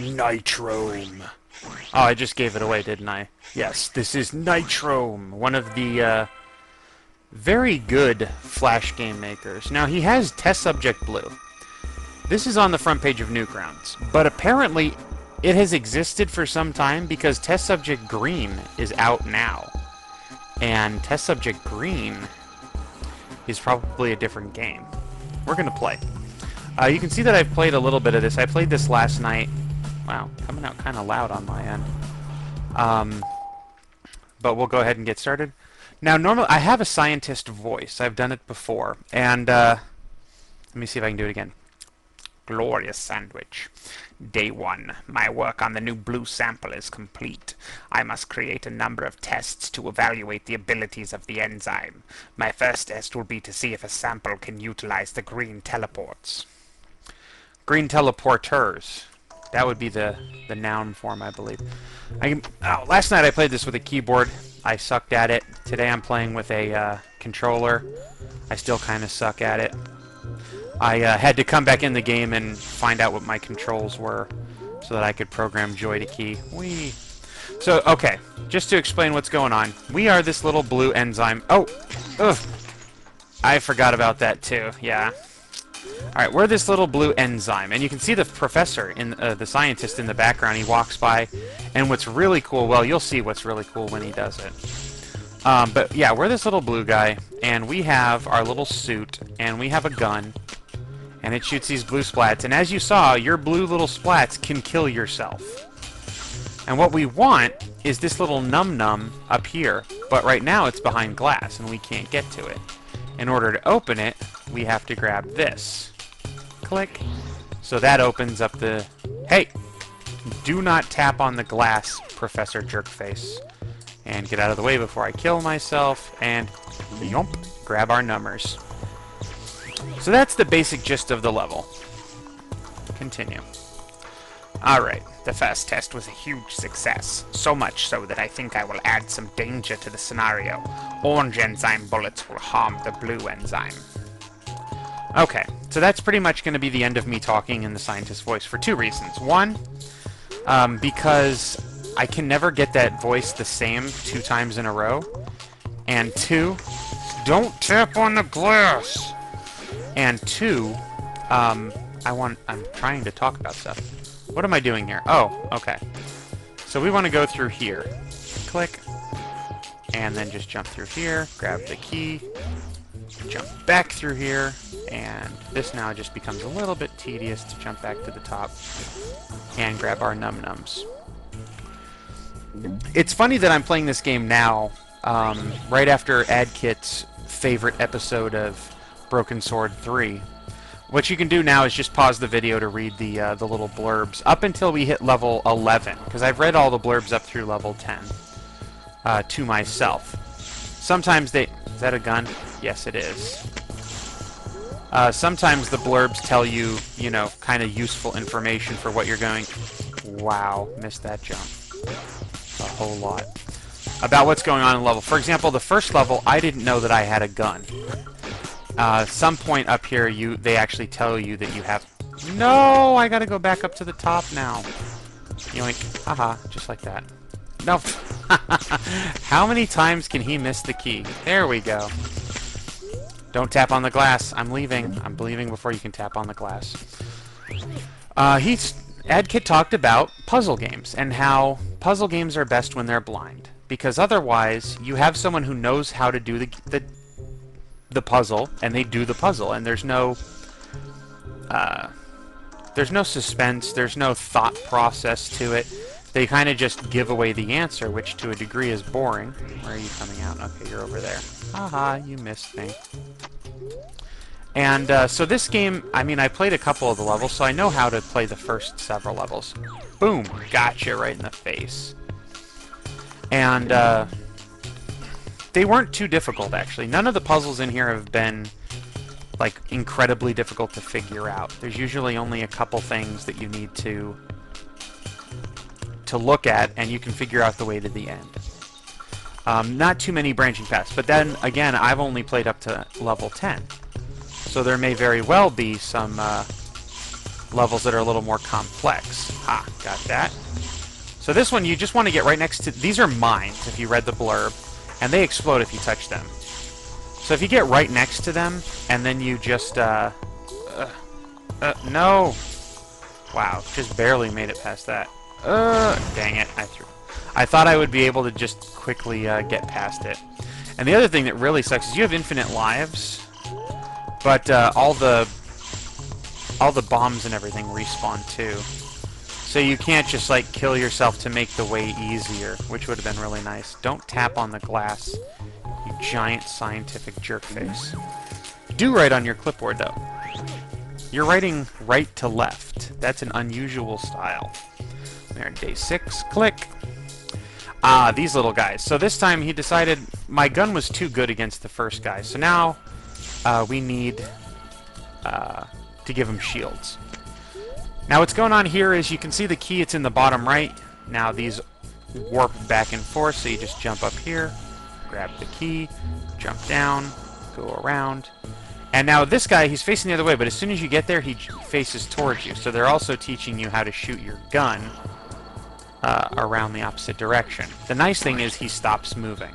Nitrome. Oh, I just gave it away, didn't I? Yes, this is Nitrome, one of the very good Flash game makers. Now, he has Test Subject Blue. This is on the front page of Newgrounds, but apparently it has existed for some time because Test Subject Green is out now. And Test Subject Green is probably a different game. We're going to play. You can see that I've played a little bit of this. I played this last night. Wow, coming out kind of loud on my end. But we'll go ahead and get started. Now, normally, I have a scientist voice. I've done it before. And, let me see if I can do it again. Glorious sandwich. Day 1. My work on the new blue sample is complete. I must create a number of tests to evaluate the abilities of the enzyme. My first test will be to see if a sample can utilize the green teleports. Green teleporters. That would be the noun form, I believe. Last night I played this with a keyboard. I sucked at it. Today I'm playing with a controller. I still kind of suck at it. I had to come back in the game and find out what my controls were so that I could program joy to key. Whee! So, okay, just to explain what's going on. We are this little blue enzyme. Oh! Ugh! I forgot about that too, yeah. Alright, we're this little blue enzyme, and you can see the professor, the scientist in the background. He walks by, and what's really cool, well, you'll see what's really cool when he does it. But yeah, we're this little blue guy, and we have our little suit, and we have a gun, and it shoots these blue splats, and as you saw, your blue little splats can kill yourself. And what we want is this little num-num up here, but right now it's behind glass, and we can't get to it. In order to open it, we have to grab this. Click. So that opens up the... Hey! Do not tap on the glass, Professor Jerkface. And get out of the way before I kill myself, and yomp, grab our numbers. So that's the basic gist of the level. Continue. Alright, the first test was a huge success. So much so that I think I will add some danger to the scenario. Orange enzyme bullets will harm the blue enzyme. Okay, so that's pretty much going to be the end of me talking in the scientist's voice for two reasons. One, because I can never get that voice the same 2 times in a row. And 2, don't tap on the glass! And 2, I'm trying to talk about stuff. What am I doing here? Oh, okay. So we want to go through here. Click. And then just jump through here, grab the key, jump back through here, and this now just becomes a little bit tedious to jump back to the top and grab our num-nums. It's funny that I'm playing this game now, right after AdKit's favorite episode of Broken Sword 3. What you can do now is just pause the video to read the little blurbs up until we hit level 11, because I've read all the blurbs up through level 10 to myself. Sometimes they... Is that a gun? Yes, it is. Sometimes the blurbs tell you, you know, kind of useful information for what you're going... Wow, missed that jump. A whole lot. About what's going on in the level. For example, the first level, I didn't know that I had a gun. Some point up here, they actually tell you that you have... No! I gotta go back up to the top now. Yoink. Haha, just like that. No. How many times can he miss the key? There we go. Don't tap on the glass. I'm leaving. I'm leaving before you can tap on the glass. AdKit talked about puzzle games, and how puzzle games are best when they're blind. Because otherwise, you have someone who knows how to do the puzzle, and they do the puzzle, and there's no suspense, there's no thought process to it. They kind of just give away the answer, which to a degree is boring. Where are you coming out? Okay, you're over there. Haha, you missed me. And so this game, I mean, I played a couple of the levels, so I know how to play the first several levels. Boom! Gotcha right in the face. And they weren't too difficult, actually. None of the puzzles in here have been, like, incredibly difficult to figure out. There's usually only a couple things that you need to look at, and you can figure out the way to the end. Not too many branching paths, but then, again, I've only played up to level 10. So there may very well be some levels that are a little more complex. Ha, got that. So this one, you just want to get right next to... These are mines, if you read the blurb, and they explode if you touch them. So if you get right next to them, and then you just... no! Wow, just barely made it past that. Dang it, I thought I would be able to just quickly get past it. And the other thing that really sucks is you have infinite lives, but all the bombs and everything respawn too. So you can't just like kill yourself to make the way easier, which would have been really nice. Don't tap on the glass, you giant scientific jerkface. Do write on your clipboard though. You're writing right to left. That's an unusual style. We're on day 6. Click. Ah, these little guys. So this time he decided my gun was too good against the first guy. So now we need to give him shields. Now what's going on here is you can see the key. It's in the bottom right. Now these warp back and forth. So you just jump up here, grab the key, jump down, go around. And now this guy, he's facing the other way, but as soon as you get there, he faces towards you. So they're also teaching you how to shoot your gun around the opposite direction. The nice thing is he stops moving,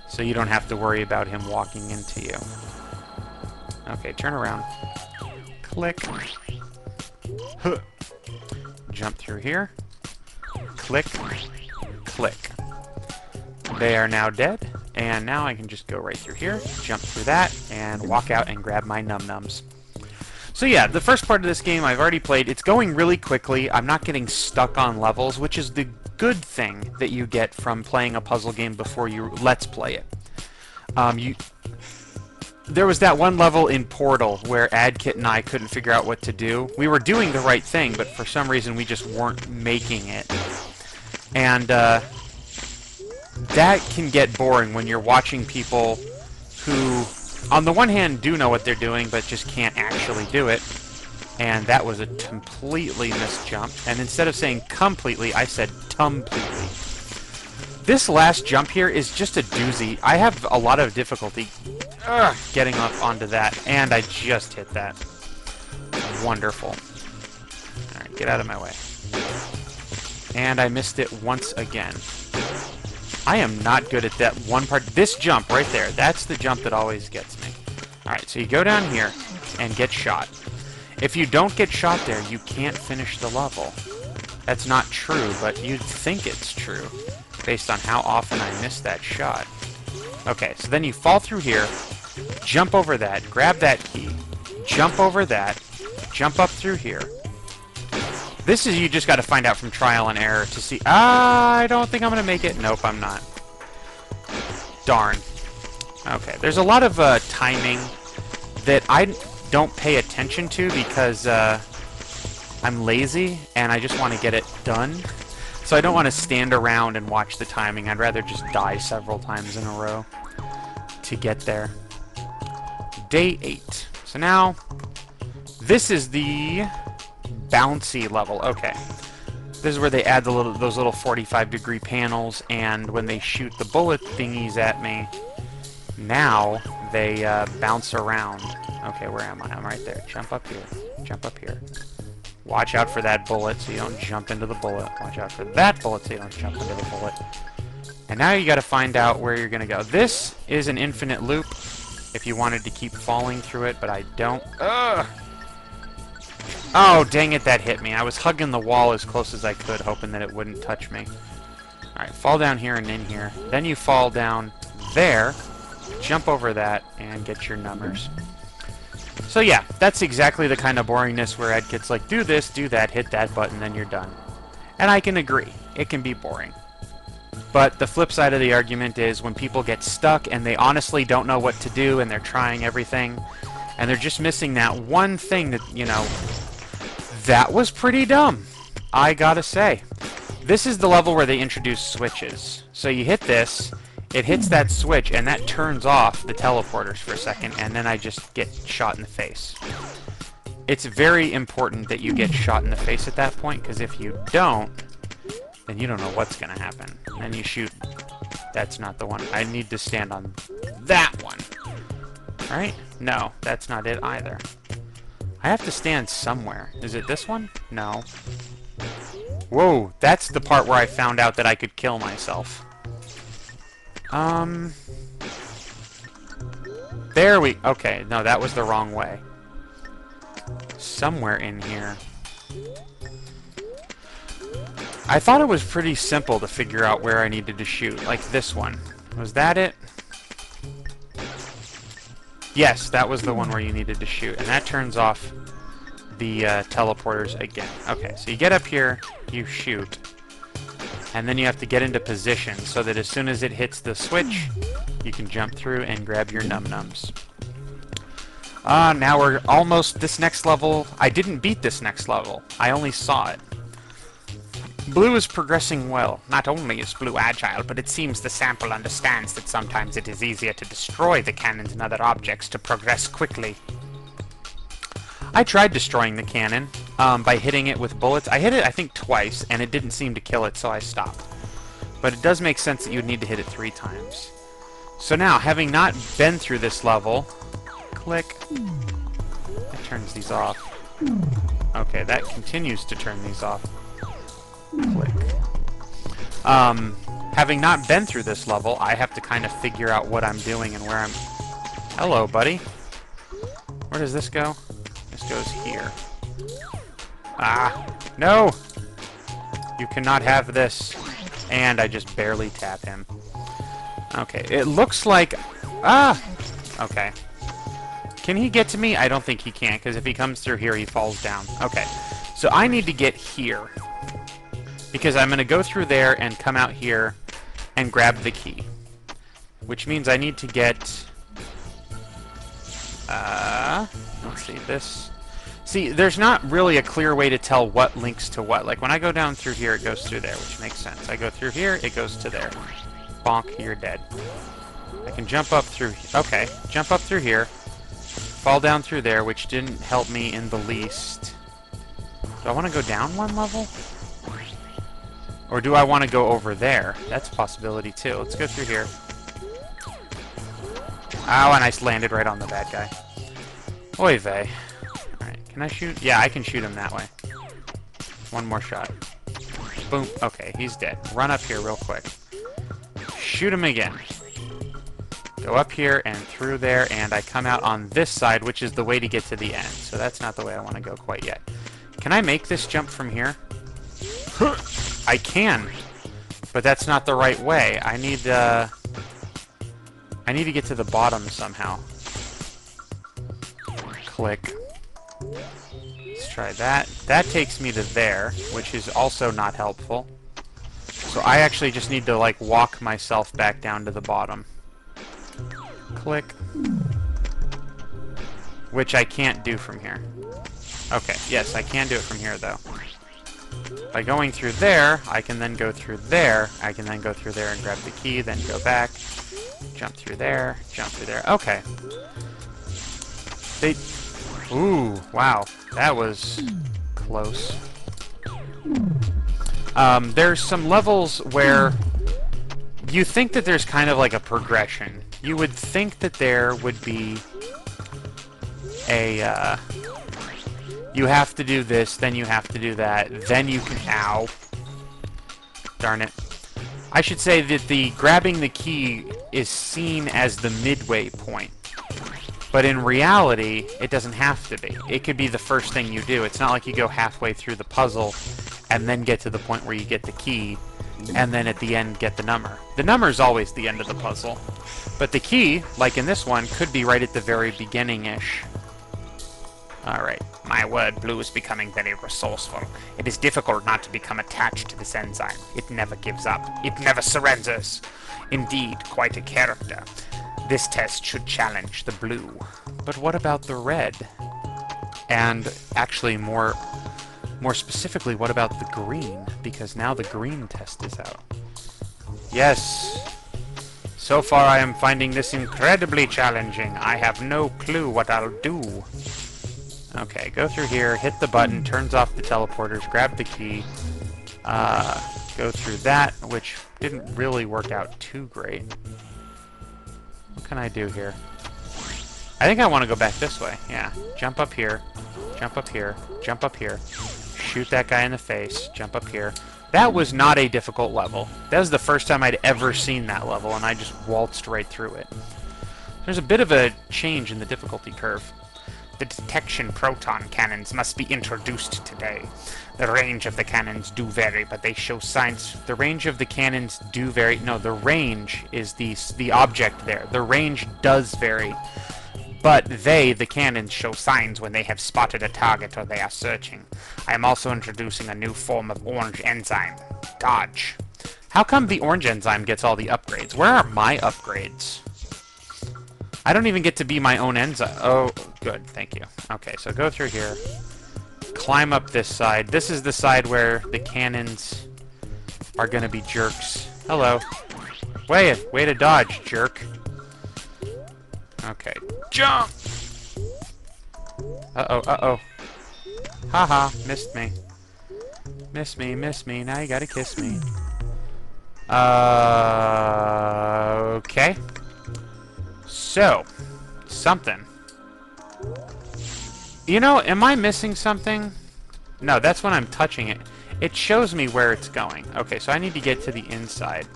so you don't have to worry about him walking into you. Okay, turn around. Click. Huh. Jump through here. Click. Click. They are now dead. And now I can just go right through here, jump through that, and walk out and grab my num-nums. So yeah, the first part of this game I've already played. It's going really quickly. I'm not getting stuck on levels, which is the good thing that you get from playing a puzzle game before you Let's Play it. There was that one level in Portal where AdKit and I couldn't figure out what to do. We were doing the right thing, but for some reason we just weren't making it. And, that can get boring when you're watching people who, on the one hand, do know what they're doing, but just can't actually do it. And that was a completely missed jump. And instead of saying completely, I said completely. This last jump here is just a doozy. I have a lot of difficulty getting up onto that, and I just hit that. Wonderful. Alright, get out of my way. And I missed it once again. I am not good at that one part. This jump right there, that's the jump that always gets me. Alright, so you go down here and get shot. If you don't get shot there, you can't finish the level. That's not true, but you'd think it's true, based on how often I miss that shot. Okay, so then you fall through here, jump over that, grab that key, jump over that, jump up through here. This is, you just got to find out from trial and error to see, I don't think I'm going to make it. Nope, I'm not. Darn. Okay, there's a lot of timing that I don't pay attention to because I'm lazy and I just want to get it done. So I don't want to stand around and watch the timing. I'd rather just die several times in a row to get there. Day 8. So now, this is the Bouncy level. Okay. This is where they add those little 45-degree panels, and when they shoot the bullet thingies at me, now they bounce around. Okay, where am I? I'm right there. Jump up here. Jump up here. Watch out for that bullet so you don't jump into the bullet. Watch out for that bullet so you don't jump into the bullet. And now you got to find out where you're going to go. This is an infinite loop if you wanted to keep falling through it, but I don't. Ugh! Oh, dang it, that hit me. I was hugging the wall as close as I could, hoping that it wouldn't touch me. Alright, fall down here and in here. Then you fall down there, jump over that, and get your numbers. So yeah, that's exactly the kind of boringness where AdKit's like, do this, do that, hit that button, then you're done. And I can agree. It can be boring. But the flip side of the argument is when people get stuck and they honestly don't know what to do and they're trying everything, and they're just missing that one thing that, you know, that was pretty dumb, I gotta say. This is the level where they introduce switches. So you hit this, it hits that switch, and that turns off the teleporters for a second, and then I just get shot in the face. It's very important that you get shot in the face at that point, because if you don't, then you don't know what's gonna happen. And you shoot. That's not the one. I need to stand on that one. Alright? No, that's not it either. I have to stand somewhere. Is it this one? No. Whoa, that's the part where I found out that I could kill myself. There we... Okay, no, that was the wrong way. Somewhere in here. I thought it was pretty simple to figure out where I needed to shoot, like this one. Was that it? Yes, that was the one where you needed to shoot, and that turns off the teleporters again. Okay, so you get up here, you shoot, and then you have to get into position so that as soon as it hits the switch, you can jump through and grab your num-nums. Now we're almost this next level. I didn't beat this next level. I only saw it. Blue is progressing well. Not only is Blue agile, but it seems the sample understands that sometimes it is easier to destroy the cannons and other objects to progress quickly. I tried destroying the cannon by hitting it with bullets. I hit it, I think, twice, and it didn't seem to kill it, so I stopped. But it does make sense that you would need to hit it 3 times. So now, having not been through this level, click. That turns these off. Okay, that continues to turn these off. Click. Having not been through this level, I have to kind of figure out what I'm doing and where I'm... Hello, buddy. Where does this go? This goes here. Ah! No! You cannot have this. And I just barely tap him. Okay, it looks like... Ah! Okay. Can he get to me? I don't think he can, because if he comes through here, he falls down. Okay, so I need to get here. Because I'm going to go through there and come out here and grab the key. Which means I need to get... let's see, this... See, there's not really a clear way to tell what links to what. Like, when I go down through here, it goes through there, which makes sense. I go through here, it goes to there. Bonk, you're dead. I can jump up through... Okay, jump up through here. Fall down through there, which didn't help me in the least. Do I want to go down one level? Or do I want to go over there? That's a possibility, too. Let's go through here. Ow, and I landed right on the bad guy. Oy vey. Alright, can I shoot? Yeah, I can shoot him that way. One more shot. Boom. Okay, he's dead. Run up here real quick. Shoot him again. Go up here and through there, and I come out on this side, which is the way to get to the end. So that's not the way I want to go quite yet. Can I make this jump from here? I can, but that's not the right way. I need to get to the bottom somehow. Click. Let's try that. That takes me to there, which is also not helpful. So I actually just need to, like, walk myself back down to the bottom. Click. Which I can't do from here. Okay, yes, I can do it from here, though. By going through there, I can then go through there. I can then go through there and grab the key, then go back. Jump through there, jump through there. Okay. Ooh, wow. That was close. There's some levels where you think that there's kind of like a progression. You would think that there would be a, you have to do this, then you have to do that, then you can... Ow. Darn it. I should say that the grabbing the key is seen as the midway point. But in reality, it doesn't have to be. It could be the first thing you do. It's not like you go halfway through the puzzle and then get to the point where you get the key, and then at the end get the number. The number is always the end of the puzzle. But the key, like in this one, could be right at the very beginning-ish. Alright. My word, Blue is becoming very resourceful. It is difficult not to become attached to this enzyme. It never gives up. It never surrenders. Indeed, quite a character. This test should challenge the Blue. But what about the red? And actually, more specifically, what about the green? Because now the green test is out. Yes! So far I am finding this incredibly challenging. I have no clue what I'll do. Okay, go through here, hit the button, turns off the teleporters, grab the key, go through that, which didn't really work out too great. What can I do here? I think I want to go back this way, yeah. Jump up here, Jump up here. Jump up here. Shoot that guy in the face. Jump up here. That was not a difficult level. That was the first time I'd ever seen that level, and I just waltzed right through it. There's a bit of a change in the difficulty curve. The detection proton cannons must be introduced today. The range of the cannons do vary, but they show signs. The range of the cannons do vary. No, the range is the object there. The range does vary. But the cannons, show signs when they have spotted a target or they are searching. I am also introducing a new form of orange enzyme. Dodge. How come the orange enzyme gets all the upgrades? Where are my upgrades? I don't even get to be my own enzyme. Oh, good. Thank you. Okay, so go through here. Climb up this side. This is the side where the cannons are going to be jerks. Hello. Way to dodge, jerk. Okay. Jump! Uh-oh, uh-oh. Haha, missed me. Miss me, now you gotta kiss me. Okay. So, something. You know, am I missing something? No, that's when I'm touching it. It shows me where it's going. Okay, so I need to get to the inside.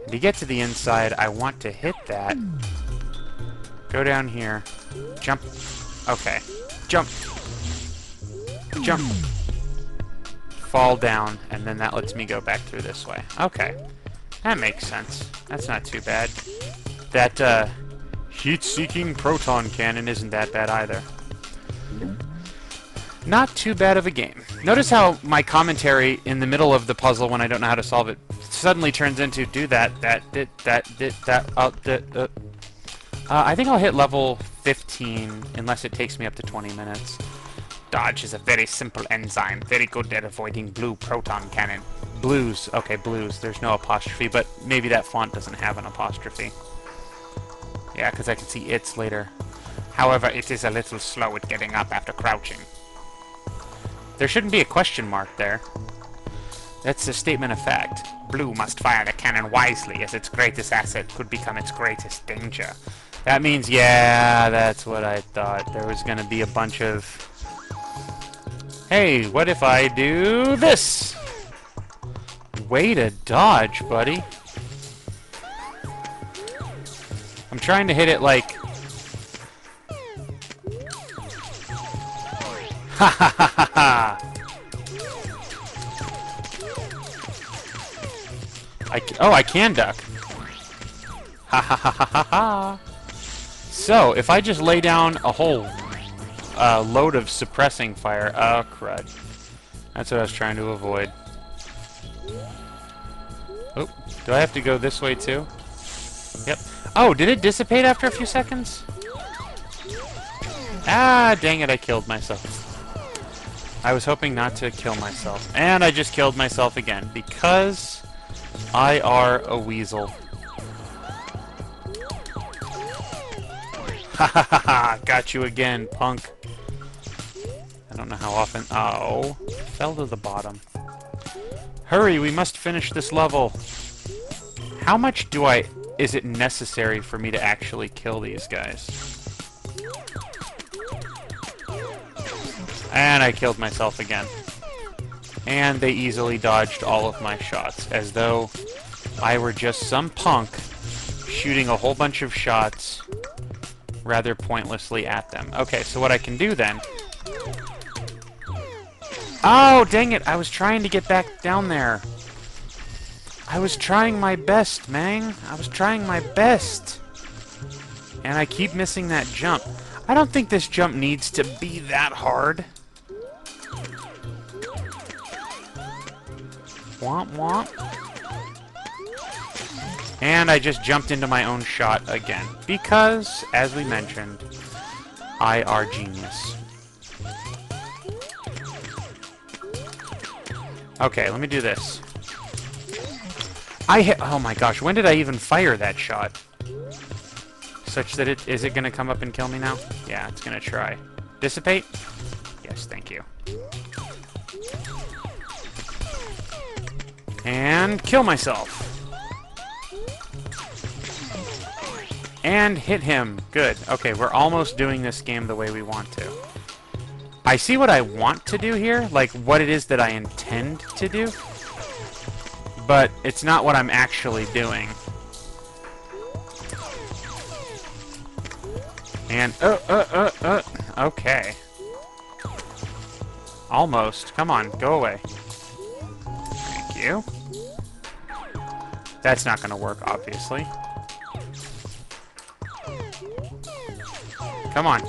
To get to the inside, I want to hit that. Go down here. Jump. Okay. Jump. Jump. Fall down, and then that lets me go back through this way. Okay. That makes sense. That's not too bad. That, heat-seeking proton cannon isn't that bad either. Not too bad of a game. Notice how my commentary in the middle of the puzzle, when I don't know how to solve it, suddenly turns into do that, I think I'll hit level 15, unless it takes me up to 20 minutes. Dodge is a very simple enzyme, very good at avoiding blue proton cannon. Blues. Okay, blues. There's no apostrophe, but maybe that font doesn't have an apostrophe. Yeah, because I can see its later. However, it is a little slow at getting up after crouching. There shouldn't be a question mark there. That's a statement of fact. Blue must fire the cannon wisely, as its greatest asset could become its greatest danger. That means, yeah, that's what I thought. There was going to be a bunch of... Hey, what if I do this? Way to dodge, buddy. I'm trying to hit it like... Ha ha ha ha ha! I can duck. Ha ha ha ha ha ha! So, if I just lay down a whole load of suppressing fire... Oh, crud. That's what I was trying to avoid. Oh, do I have to go this way too? Yep. Oh, did it dissipate after a few seconds? Ah, dang it, I killed myself. I was hoping not to kill myself. And I just killed myself again, because I are a weasel. Ha ha ha ha! Got you again, punk. I don't know how often... Oh, fell to the bottom. Hurry, we must finish this level. How much is it necessary for me to actually kill these guys? And I killed myself again. And they easily dodged all of my shots, as though I were just some punk shooting a whole bunch of shots rather pointlessly at them. Okay, so what I can do then... Oh, dang it! I was trying to get back down there. I was trying my best, man. I was trying my best. And I keep missing that jump. I don't think this jump needs to be that hard. Womp womp. And I just jumped into my own shot again. Because, as we mentioned, I are genius. Okay, let me do this. I hit... Oh my gosh, when did I even fire that shot? Such that it... Is it going to come up and kill me now? Yeah, it's going to try. Dissipate? Yes, thank you. And kill myself. And hit him. Good. Okay, we're almost doing this game the way we want to. I see what I want to do here, like what it is that I intend to do, but it's not what I'm actually doing. And, okay. Almost. Come on, go away. Thank you. That's not going to work, obviously. Come on.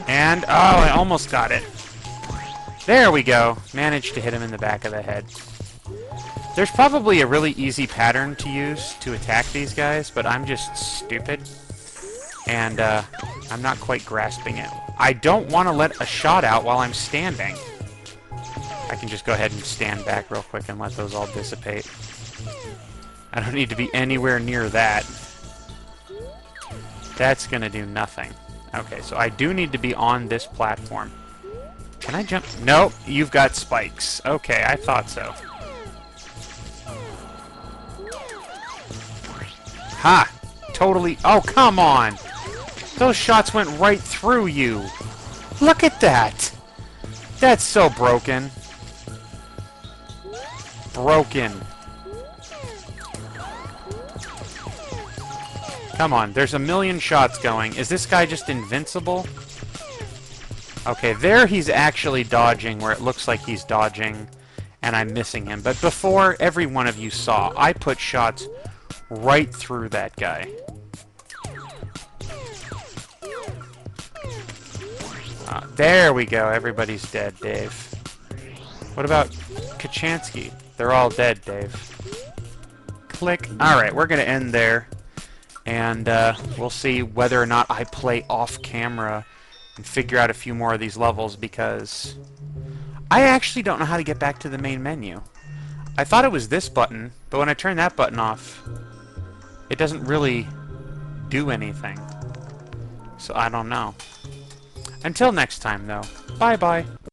And, oh, I almost got it. There we go. Managed to hit him in the back of the head. There's probably a really easy pattern to use to attack these guys, but I'm just stupid. And, I'm not quite grasping it. I don't want to let a shot out while I'm standing. I can just go ahead and stand back real quick and let those all dissipate. I don't need to be anywhere near that. That's gonna do nothing. Okay, so I do need to be on this platform. Can I jump? Nope, you've got spikes. Okay, I thought so. Ha! Totally. Oh, come on! Those shots went right through you. Look at that! That's so broken. Broken. Come on, there's a million shots going. Is this guy just invincible? Okay, there he's actually dodging where it looks like he's dodging, and I'm missing him. But before, every one of you saw, I put shots right through that guy. There we go. Everybody's dead, Dave. What about Kachansky? They're all dead, Dave. Click. Alright, we're going to end there. And we'll see whether or not I play off camera and figure out a few more of these levels, because I actually don't know how to get back to the main menu. I thought it was this button, but when I turn that button off, it doesn't really do anything. So I don't know. Until next time, though, bye-bye.